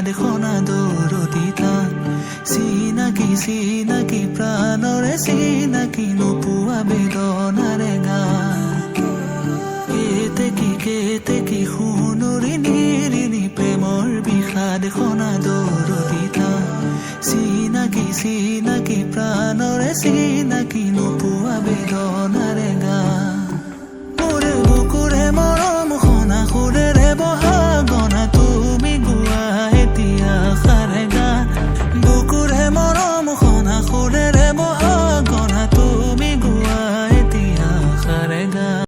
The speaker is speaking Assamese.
দেখনা দৌৰতিতা চিনাকি চিনাকি প্ৰাণৰে চিনাকি নোপোৱা বেদনাৰে গান কেতে কি সোণৰি নিৰিণি প্ৰেমৰ বিষাদ দেখনা দৌৰতিতা চিনাকি চিনাকি প্ৰাণৰে চিনাকি নোপোৱা বেদনাৰে গান মোৰে বুকুৰে মৰম খনা সুৰেৰে বহা গনা তুমি গোৱা এতিয়া সাৰে গান বুকুৰে মৰম খনা সুৰেৰে বহা গনা তুমি গোৱা এতিয়া সাৰে গান